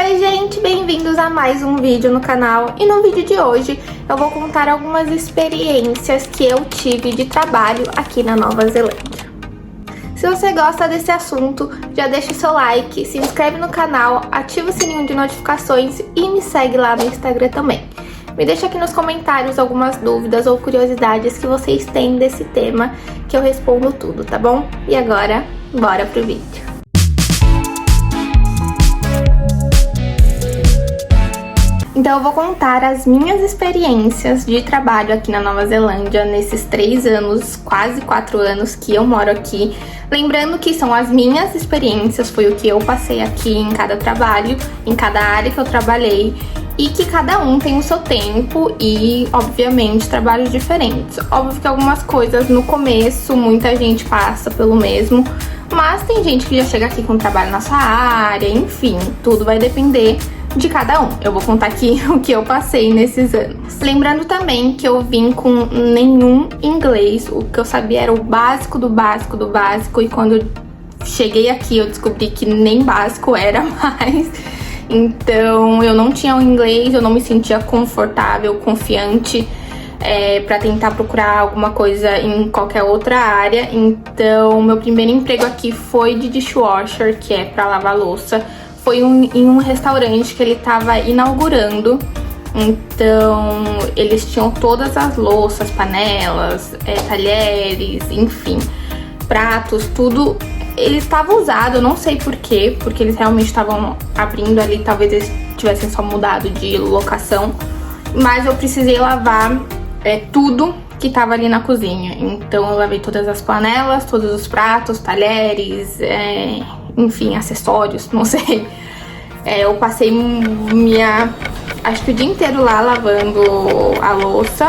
Oi gente, bem-vindos a mais um vídeo no canal. E no vídeo de hoje eu vou contar algumas experiências que eu tive de trabalho aqui na Nova Zelândia. Se você gosta desse assunto, já deixa o seu like, se inscreve no canal, ativa o sininho de notificações e me segue lá no Instagram também. Me deixa aqui nos comentários algumas dúvidas ou curiosidades que vocês têm desse tema, que eu respondo tudo, tá bom? E agora, bora pro vídeo. Então eu vou contar as minhas experiências de trabalho aqui na Nova Zelândia nesses 3 anos, quase 4 anos que eu moro aqui. Lembrando que são as minhas experiências, foi o que eu passei aqui em cada trabalho, em cada área que eu trabalhei. E que cada um tem o seu tempo e, obviamente, trabalhos diferentes. Óbvio que algumas coisas no começo, muita gente passa pelo mesmo, mas tem gente que já chega aqui com trabalho na sua área, enfim, tudo vai depender de cada um. Eu vou contar aqui o que eu passei nesses anos. Lembrando também que eu vim com nenhum inglês, o que eu sabia era o básico do básico do básico, e quando eu cheguei aqui eu descobri que nem básico era mais. Então eu não tinha o inglês, eu não me sentia confortável, confiante pra tentar procurar alguma coisa em qualquer outra área. Então meu primeiro emprego aqui foi de dishwasher, que é pra lavar louça. Foi em um restaurante que ele tava inaugurando. Então eles tinham todas as louças, panelas, talheres, enfim, pratos, tudo. Ele estava usado, eu não sei porquê, porque eles realmente estavam abrindo ali, talvez eles tivessem só mudado de locação. Mas eu precisei lavar tudo que tava ali na cozinha. Então eu lavei todas as panelas, todos os pratos, talheres, enfim, acessórios, não sei. Eu passei acho que o dia inteiro lá lavando a louça.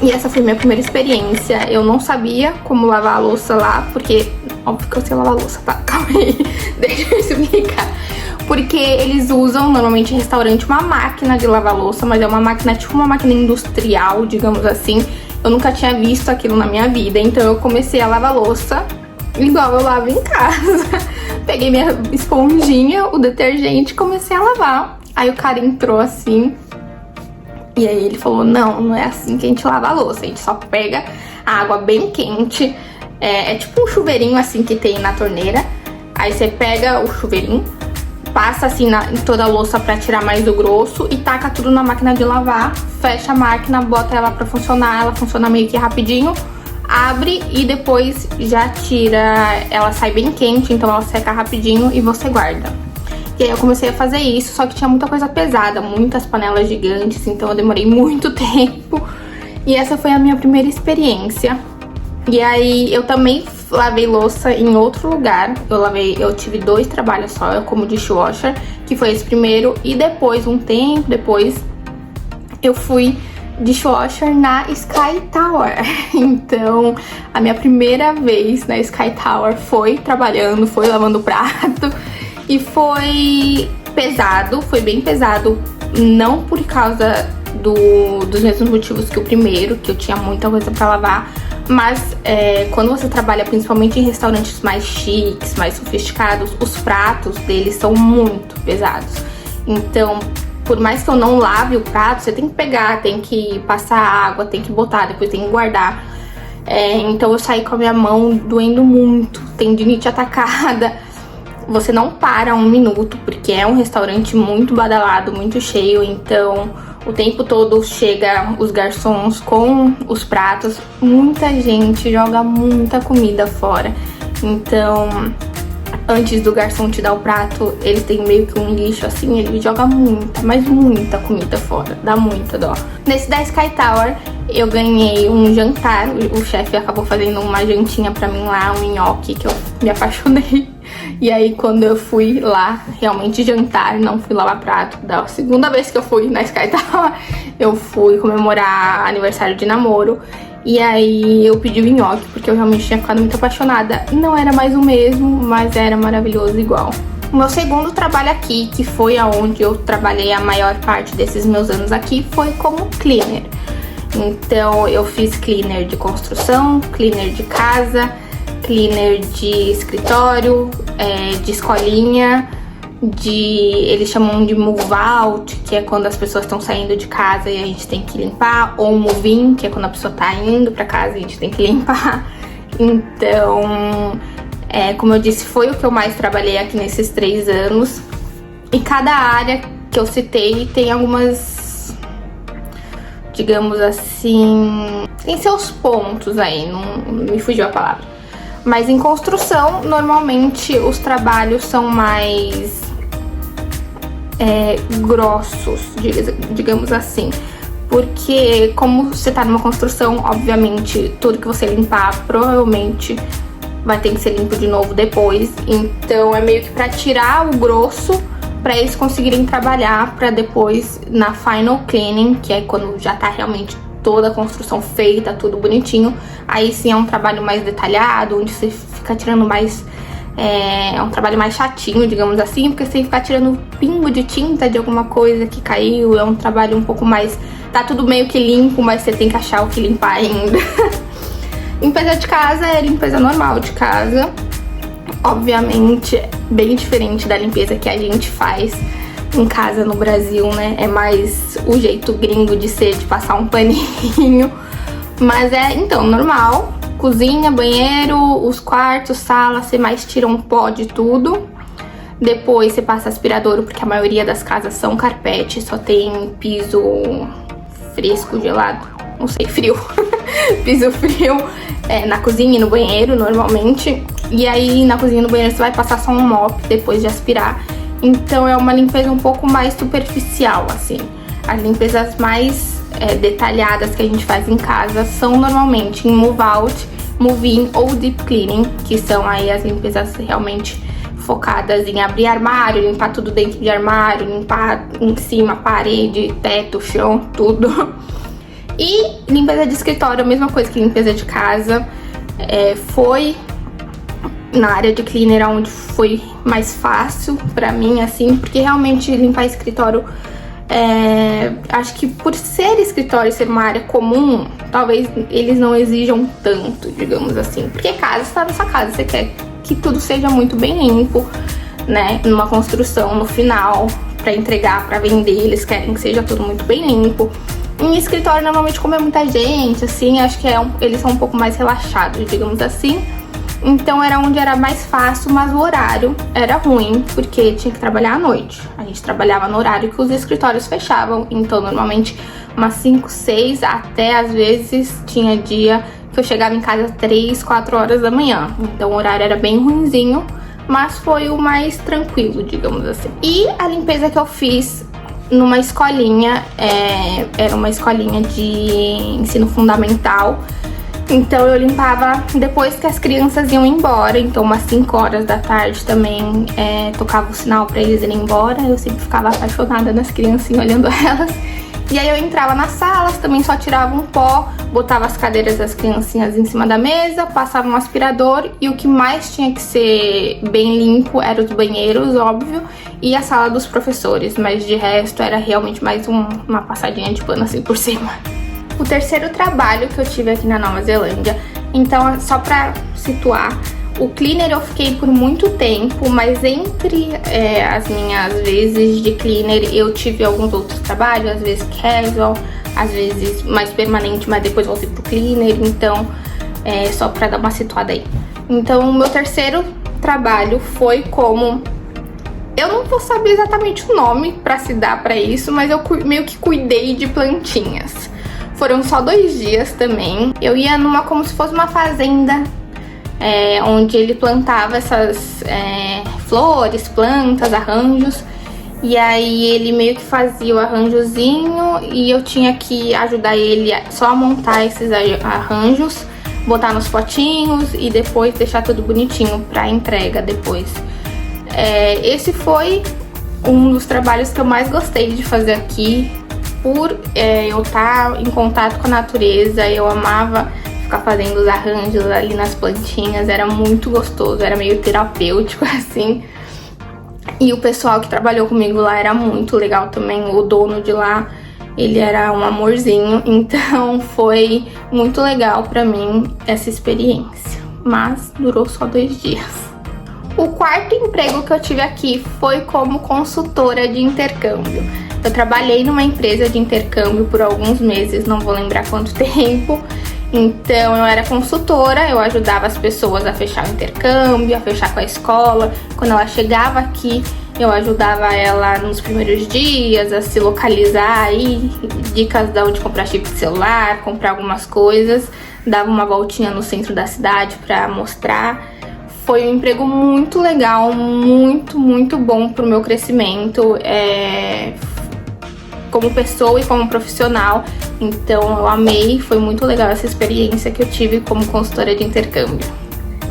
E essa foi minha primeira experiência. Eu não sabia como lavar a louça lá, porque... Óbvio que eu sei lavar a louça, tá? Calma aí, deixa eu explicar. Porque eles usam, normalmente em restaurante, uma máquina de lavar louça, mas é uma máquina, tipo uma máquina industrial, digamos assim. Eu nunca tinha visto aquilo na minha vida, então eu comecei a lavar louça igual eu lavo em casa. Peguei minha esponjinha, o detergente e comecei a lavar. Aí o cara entrou assim... E aí ele falou, não é assim que a gente lava a louça. A gente só pega a água bem quente. É tipo um chuveirinho assim que tem na torneira. Aí você pega o chuveirinho, passa assim em toda a louça pra tirar mais do grosso e taca tudo na máquina de lavar. Fecha a máquina, bota ela pra funcionar. Ela funciona meio que rapidinho. Abre e depois já tira. Ela sai bem quente, então ela seca rapidinho e você guarda. E aí eu comecei a fazer isso, só que tinha muita coisa pesada, muitas panelas gigantes, então eu demorei muito tempo. E essa foi a minha primeira experiência. E aí eu também lavei louça em outro lugar. Eu tive 2 trabalhos só, eu como dishwasher, que foi esse primeiro. E depois, um tempo depois, eu fui dishwasher na Sky Tower. Então, a minha primeira vez na Sky Tower foi trabalhando, foi lavando prato. E foi pesado, foi bem pesado, não por causa dos mesmos motivos que o primeiro, que eu tinha muita coisa pra lavar, mas quando você trabalha principalmente em restaurantes mais chiques, mais sofisticados, os pratos deles são muito pesados. Então, por mais que eu não lave o prato, você tem que pegar, tem que passar água, tem que botar, depois tem que guardar. Então eu saí com a minha mão doendo muito, tendinite atacada. Você não para 1 minuto, porque é um restaurante muito badalado, muito cheio, então o tempo todo chega os garçons com os pratos. Muita gente joga muita comida fora, então antes do garçom te dar o prato, eles têm meio que um lixo assim, ele joga muita, mas muita comida fora, dá muita dó. Nesse da Sky Tower, eu ganhei um jantar, o chefe acabou fazendo uma jantinha pra mim lá, um nhoque, que eu me apaixonei. E aí quando eu fui lá realmente jantar, não fui lavar prato, da segunda vez que eu fui na Sky Tower, eu fui comemorar aniversário de namoro. E aí eu pedi o nhoque, porque eu realmente tinha ficado muito apaixonada. Não era mais o mesmo, mas era maravilhoso igual. O meu segundo trabalho aqui, que foi aonde eu trabalhei a maior parte desses meus anos aqui, foi como cleaner. Então eu fiz cleaner de construção, cleaner de casa, cleaner de escritório, de escolinha, eles chamam de move out, que é quando as pessoas estão saindo de casa e a gente tem que limpar, ou move in, que é quando a pessoa tá indo pra casa e a gente tem que limpar. Então, como eu disse, foi o que eu mais trabalhei aqui nesses 3 anos. E cada área que eu citei tem algumas, digamos assim, tem seus pontos aí, não me fugiu a palavra. Mas em construção, normalmente os trabalhos são mais grossos, digamos assim. Porque como você tá numa construção, obviamente, tudo que você limpar provavelmente vai ter que ser limpo de novo depois. Então é meio que pra tirar o grosso, pra eles conseguirem trabalhar pra depois na final cleaning, que é quando já tá realmente toda a construção feita, tudo bonitinho. Aí sim é um trabalho mais detalhado, onde você fica tirando mais... É um trabalho mais chatinho, digamos assim, porque você tem que ficar tirando pingo de tinta de alguma coisa que caiu. É um trabalho um pouco mais... Tá tudo meio que limpo, mas você tem que achar o que limpar ainda. Limpeza de casa é limpeza normal de casa. Obviamente, bem diferente da limpeza que a gente faz em casa no Brasil, né? É mais o jeito gringo de ser, de passar um paninho. Mas então, normal. Cozinha, banheiro, os quartos, sala, você mais tira um pó de tudo. Depois você passa aspirador, porque a maioria das casas são carpete, só tem piso fresco, gelado, não sei, frio. Piso frio na cozinha e no banheiro, normalmente. E aí, na cozinha e no banheiro, você vai passar só um mop depois de aspirar. Então, é uma limpeza um pouco mais superficial, assim. As limpezas mais detalhadas que a gente faz em casa são normalmente em move out, move in ou deep cleaning, que são aí as limpezas realmente focadas em abrir armário, limpar tudo dentro de armário, limpar em cima, parede, teto, chão, tudo. E limpeza de escritório, a mesma coisa que limpeza de casa. Foi na área de cleaner onde foi mais fácil pra mim, assim, porque realmente limpar escritório, acho que por ser escritório e ser uma área comum, talvez eles não exijam tanto, digamos assim. Porque casa, você tá na sua casa, você quer que tudo seja muito bem limpo, né? Numa construção, no final, pra entregar, pra vender, eles querem que seja tudo muito bem limpo. Em escritório, normalmente, como é muita gente, assim, acho que eles são um pouco mais relaxados, digamos assim. Então era onde era mais fácil, mas o horário era ruim, porque tinha que trabalhar à noite. A gente trabalhava no horário que os escritórios fechavam, então normalmente umas 5, 6, até às vezes tinha dia que eu chegava em casa 3, 4 horas da manhã. Então o horário era bem ruinzinho, mas foi o mais tranquilo, digamos assim. E a limpeza que eu fiz numa escolinha, era uma escolinha de ensino fundamental. Então eu limpava depois que as crianças iam embora, então umas 5 horas da tarde também tocava o sinal pra eles irem embora. Eu sempre ficava apaixonada nas criancinhas, olhando elas. E aí eu entrava nas salas, também só tirava um pó, botava as cadeiras das criancinhas em cima da mesa, passava um aspirador, e o que mais tinha que ser bem limpo eram os banheiros, óbvio, e a sala dos professores, mas de resto era realmente mais uma passadinha de pano assim por cima. O terceiro trabalho que eu tive aqui na Nova Zelândia, então só pra situar, o cleaner eu fiquei por muito tempo, mas entre as minhas vezes de cleaner eu tive alguns outros trabalhos, às vezes casual, às vezes mais permanente, mas depois voltei pro cleaner, então só pra dar uma situada aí. Então o meu terceiro trabalho foi como... Eu não vou saber exatamente o nome pra se dar pra isso, mas eu meio que cuidei de plantinhas. Foram só 2 dias também. Eu ia como se fosse uma fazenda, onde ele plantava essas flores, plantas, arranjos. E aí ele meio que fazia o arranjozinho e eu tinha que ajudar ele só a montar esses arranjos, botar nos potinhos e depois deixar tudo bonitinho pra entrega depois. Esse foi um dos trabalhos que eu mais gostei de fazer aqui. Por eu estar em contato com a natureza, eu amava ficar fazendo os arranjos ali nas plantinhas, era muito gostoso, era meio terapêutico assim. E o pessoal que trabalhou comigo lá era muito legal também, o dono de lá, ele era um amorzinho, então foi muito legal pra mim essa experiência, mas durou só 2 dias. O quarto emprego que eu tive aqui foi como consultora de intercâmbio. Eu trabalhei numa empresa de intercâmbio por alguns meses, não vou lembrar quanto tempo. Então eu era consultora, eu ajudava as pessoas a fechar o intercâmbio, a fechar com a escola. Quando ela chegava aqui, eu ajudava ela nos primeiros dias a se localizar aí, dicas de onde comprar chip de celular, comprar algumas coisas. Dava uma voltinha no centro da cidade para mostrar. Foi um emprego muito legal, muito bom pro meu crescimento como pessoa e como profissional. Então eu amei, foi muito legal essa experiência que eu tive como consultora de intercâmbio.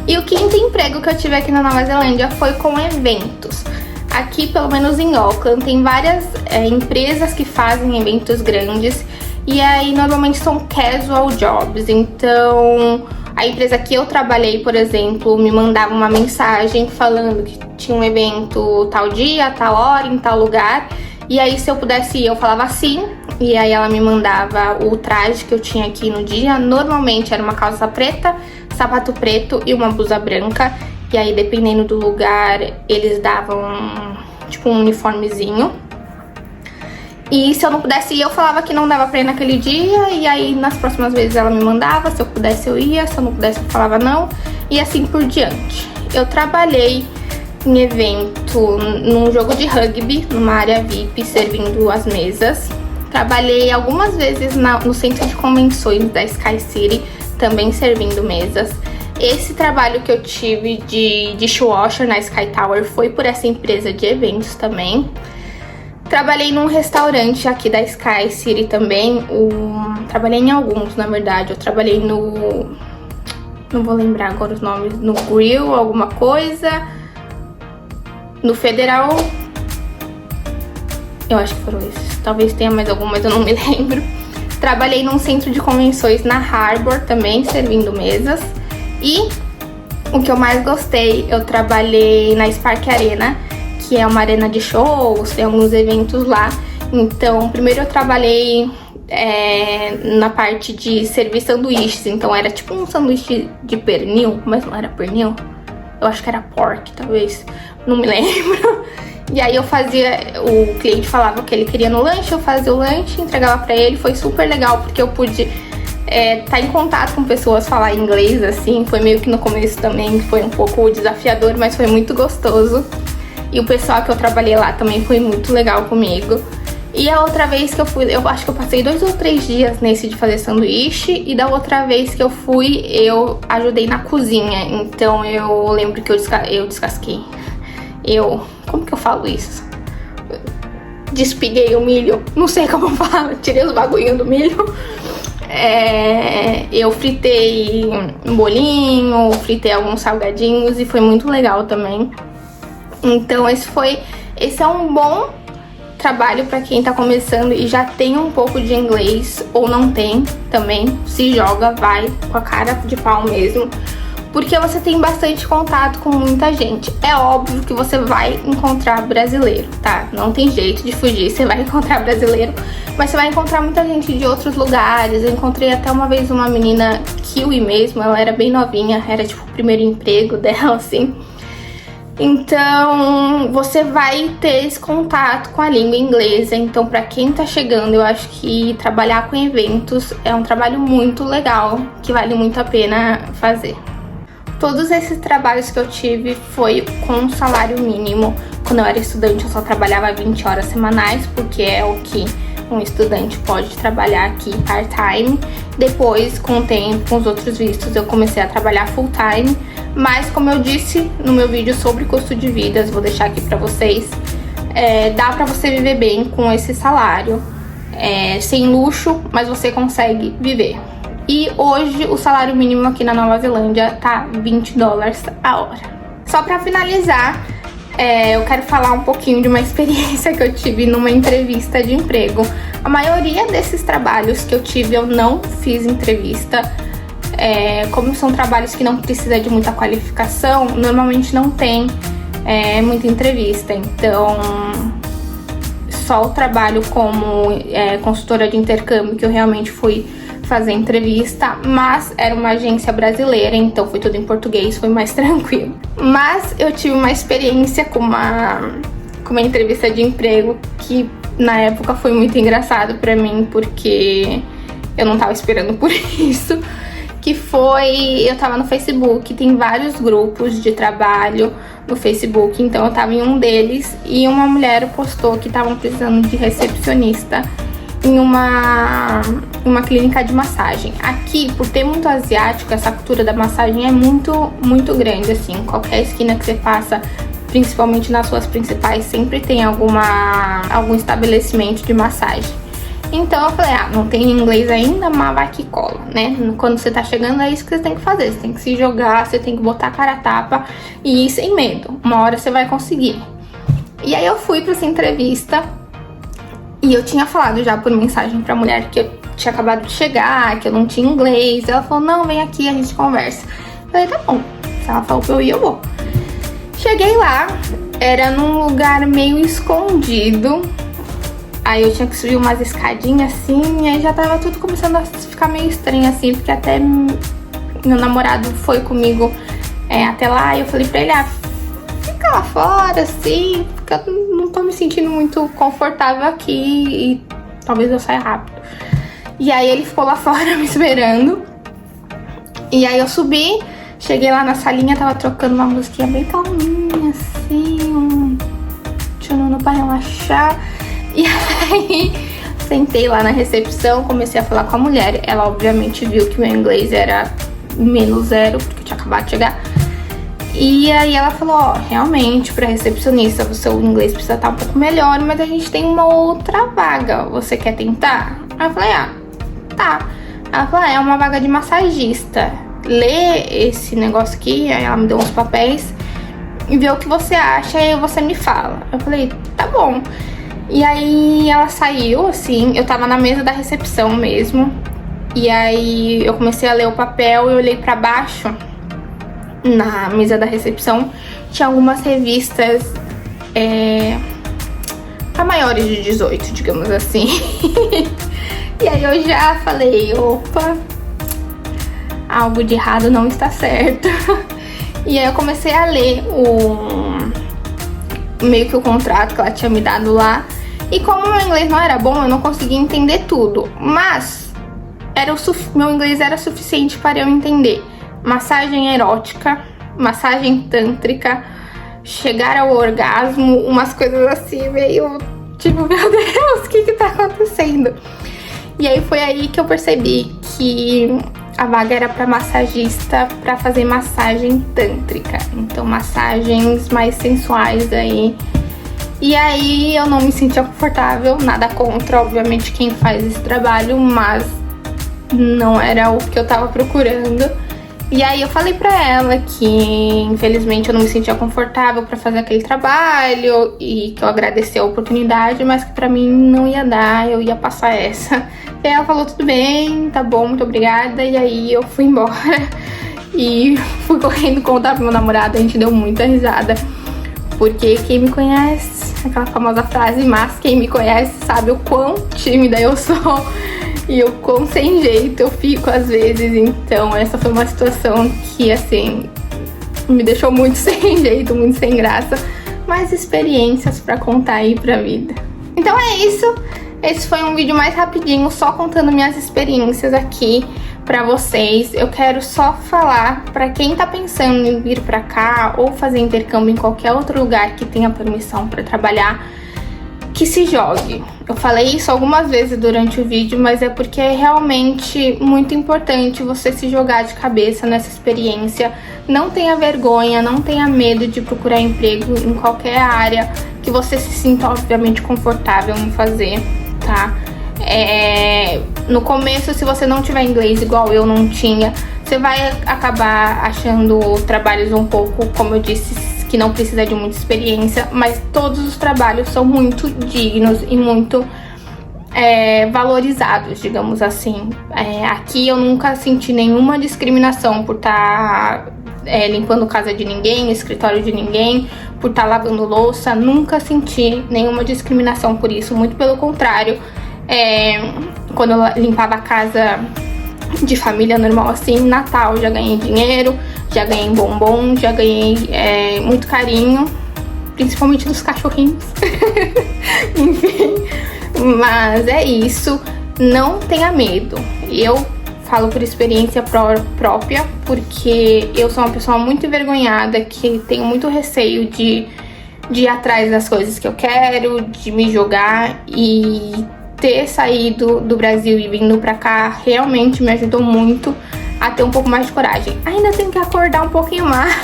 E o quinto emprego que eu tive aqui na Nova Zelândia foi com eventos. Aqui, pelo menos em Auckland, tem várias empresas que fazem eventos grandes e aí normalmente são casual jobs. Então a empresa que eu trabalhei, por exemplo, me mandava uma mensagem falando que tinha um evento tal dia, tal hora, em tal lugar. E aí se eu pudesse ir, eu falava sim. E aí ela me mandava o traje que eu tinha aqui no dia. Normalmente era uma calça preta, sapato preto e uma blusa branca. E aí dependendo do lugar, eles davam tipo um uniformezinho. E se eu não pudesse ir, eu falava que não dava pra ir naquele dia. E aí nas próximas vezes ela me mandava, se eu pudesse eu ia, se eu não pudesse eu falava não. E assim por diante. Eu trabalhei em evento num jogo de rugby, numa área VIP, servindo as mesas. Trabalhei algumas vezes no centro de convenções da Sky City, também servindo mesas. Esse trabalho que eu tive de dishwasher na Sky Tower foi por essa empresa de eventos também. Trabalhei num restaurante aqui da Sky City também. Trabalhei em alguns, na verdade. Eu trabalhei no... não vou lembrar agora os nomes. No Grill, alguma coisa. No Federal. Eu acho que foram esses. Talvez tenha mais algum, mas eu não me lembro. Trabalhei num centro de convenções na Harbour também, servindo mesas. E o que eu mais gostei, eu trabalhei na Spark Arena, que é uma arena de shows, tem alguns eventos lá. Então, primeiro eu trabalhei na parte de servir sanduíches. Então era tipo um sanduíche de pernil, mas não era pernil. Eu acho que era pork, talvez. Não me lembro. E aí eu fazia, o cliente falava o que ele queria no lanche, eu fazia o lanche, entregava pra ele. Foi super legal, porque eu pude tá em contato com pessoas, falar inglês, assim. Foi meio que no começo também, foi um pouco desafiador, mas foi muito gostoso. E o pessoal que eu trabalhei lá também foi muito legal comigo. E a outra vez que eu fui, eu acho que eu passei 2 ou 3 dias nesse de fazer sanduíche. E da outra vez que eu fui, eu ajudei na cozinha. Então eu lembro que eu descasquei. Como que eu falo isso? Despiguei o milho. Não sei como eu falo. Tirei os bagulhinhos do milho. Eu fritei um bolinho, fritei alguns salgadinhos e foi muito legal também. Então esse é um bom trabalho para quem tá começando e já tem um pouco de inglês ou não tem também. Se joga, vai com a cara de pau mesmo, porque você tem bastante contato com muita gente. É óbvio que você vai encontrar brasileiro, tá? Não tem jeito de fugir, você vai encontrar brasileiro, mas você vai encontrar muita gente de outros lugares. Eu encontrei até uma vez uma menina kiwi mesmo, ela era bem novinha, era tipo o primeiro emprego dela, assim. Então, você vai ter esse contato com a língua inglesa. Então, pra quem tá chegando, eu acho que trabalhar com eventos é um trabalho muito legal, que vale muito a pena fazer. Todos esses trabalhos que eu tive foi com salário mínimo. Quando eu era estudante, eu só trabalhava 20 horas semanais, porque é o que um estudante pode trabalhar aqui part-time. Depois, com o tempo, com os outros vistos, eu comecei a trabalhar full-time. Mas, como eu disse no meu vídeo sobre custo de vida, vou deixar aqui pra vocês, dá pra você viver bem com esse salário. Sem luxo, mas você consegue viver. E hoje o salário mínimo aqui na Nova Zelândia tá $20 a hora. Só pra finalizar, eu quero falar um pouquinho de uma experiência que eu tive numa entrevista de emprego. A maioria desses trabalhos que eu tive, eu não fiz entrevista. Como são trabalhos que não precisa de muita qualificação, normalmente não tem muita entrevista. Então, só o trabalho como consultora de intercâmbio, que eu realmente fui fazer entrevista, mas era uma agência brasileira, então foi tudo em português, foi mais tranquilo. Mas eu tive uma experiência com uma entrevista de emprego que na época foi muito engraçado pra mim, porque eu não tava esperando por isso. Que foi, eu tava no Facebook, tem vários grupos de trabalho no Facebook, então eu tava em um deles e uma mulher postou que estavam precisando de recepcionista em uma clínica de massagem. Aqui, por ter muito asiático, essa cultura da massagem é muito grande, assim. Qualquer esquina que você passa, principalmente nas ruas principais, sempre tem algum estabelecimento de massagem. Então eu falei, não tem inglês ainda, mas vai que cola, né? Quando você tá chegando, é isso que você tem que fazer. Você tem que se jogar, você tem que botar a cara a tapa e ir sem medo. Uma hora você vai conseguir. E aí eu fui pra essa entrevista e eu tinha falado já por mensagem pra mulher que eu tinha acabado de chegar, que eu não tinha inglês. Ela falou, não, vem aqui, a gente conversa. Eu falei, tá bom. Se ela falou pra eu ir, eu vou. Cheguei lá, era num lugar meio escondido. Aí eu tinha que subir umas escadinhas assim, e aí já tava tudo começando a ficar meio estranho assim, porque até meu namorado foi comigo até lá e eu falei pra ele, fica lá fora assim, porque eu não tô me sentindo muito confortável aqui e talvez eu saia rápido. E aí ele ficou lá fora me esperando, e aí eu subi, cheguei lá na salinha, tava trocando uma musiquinha bem calminha assim, tchununu pra relaxar. E aí, sentei lá na recepção, comecei a falar com a mulher. Ela obviamente viu que meu inglês era -0, porque eu tinha acabado de chegar. E aí ela falou, realmente, pra recepcionista, o seu inglês precisa estar um pouco melhor, mas a gente tem uma outra vaga, você quer tentar? Aí eu falei, tá. Ela falou, é uma vaga de massagista. Lê esse negócio aqui, aí ela me deu uns papéis, e vê o que você acha, e aí você me fala. Eu falei, tá bom. E aí ela saiu, assim, eu tava na mesa da recepção mesmo. E aí eu comecei a ler o papel e eu olhei pra baixo, na mesa da recepção, tinha algumas revistas pra maiores de 18, digamos assim. E aí eu já falei, opa, algo de errado não está certo. E aí eu comecei a ler meio que o contrato que ela tinha me dado lá. E como meu inglês não era bom, eu não conseguia entender tudo. Mas meu inglês era suficiente para eu entender massagem erótica, massagem tântrica, chegar ao orgasmo, umas coisas assim, meio tipo, meu Deus, o que tá acontecendo? E aí foi aí que eu percebi que a vaga era para massagista, para fazer massagem tântrica. Então massagens mais sensuais aí. E aí eu não me sentia confortável, nada contra, obviamente, quem faz esse trabalho, mas não era o que eu tava procurando. E aí eu falei pra ela que infelizmente eu não me sentia confortável pra fazer aquele trabalho e que eu agradeci a oportunidade, mas que pra mim não ia dar, eu ia passar essa. E aí ela falou, tudo bem, tá bom, muito obrigada. E aí eu fui embora e fui correndo contar pro meu namorado, a gente deu muita risada. Porque quem me conhece, aquela famosa frase, mas quem me conhece sabe o quão tímida eu sou e o quão sem jeito eu fico às vezes. Então essa foi uma situação que, assim, me deixou muito sem jeito, muito sem graça, mas experiências pra contar aí pra vida. Então é isso, esse foi um vídeo mais rapidinho, só contando minhas experiências aqui pra vocês. Eu quero só falar pra quem tá pensando em vir pra cá ou fazer intercâmbio em qualquer outro lugar que tenha permissão pra trabalhar, que se jogue. Eu falei isso algumas vezes durante o vídeo, mas é porque é realmente muito importante você se jogar de cabeça nessa experiência. Não tenha vergonha, não tenha medo de procurar emprego em qualquer área que você se sinta obviamente confortável em fazer, tá? No começo, se você não tiver inglês igual eu não tinha, você vai acabar achando trabalhos um pouco, como eu disse, que não precisa de muita experiência, mas todos os trabalhos são muito dignos e muito valorizados, digamos assim. Aqui eu nunca senti nenhuma discriminação por estar limpando casa de ninguém, escritório de ninguém, por estar lavando louça. Nunca senti nenhuma discriminação por isso, muito pelo contrário. Quando eu limpava a casa de família normal assim, Natal, já ganhei dinheiro, já ganhei bombom, já ganhei muito carinho, principalmente dos cachorrinhos. Enfim, mas é isso, não tenha medo. Eu falo por experiência própria, porque eu sou uma pessoa muito envergonhada, que tenho muito receio de ir atrás das coisas que eu quero, de me jogar, e ter saído do Brasil e vindo pra cá realmente me ajudou muito a ter um pouco mais de coragem. Ainda tenho que acordar um pouquinho mais,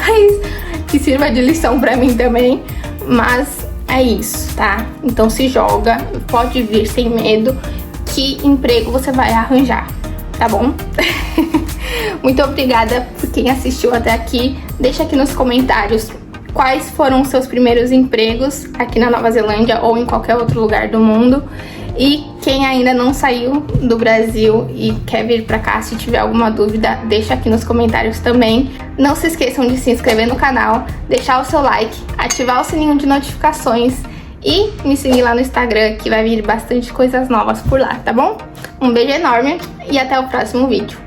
que sirva de lição pra mim também, mas é isso, tá? Então se joga, pode vir sem medo, que emprego você vai arranjar, tá bom? Muito obrigada por quem assistiu até aqui. Deixa aqui nos comentários quais foram os seus primeiros empregos aqui na Nova Zelândia ou em qualquer outro lugar do mundo. E quem ainda não saiu do Brasil e quer vir pra cá, se tiver alguma dúvida, deixa aqui nos comentários também. Não se esqueçam de se inscrever no canal, deixar o seu like, ativar o sininho de notificações e me seguir lá no Instagram, que vai vir bastante coisas novas por lá, tá bom? Um beijo enorme e até o próximo vídeo.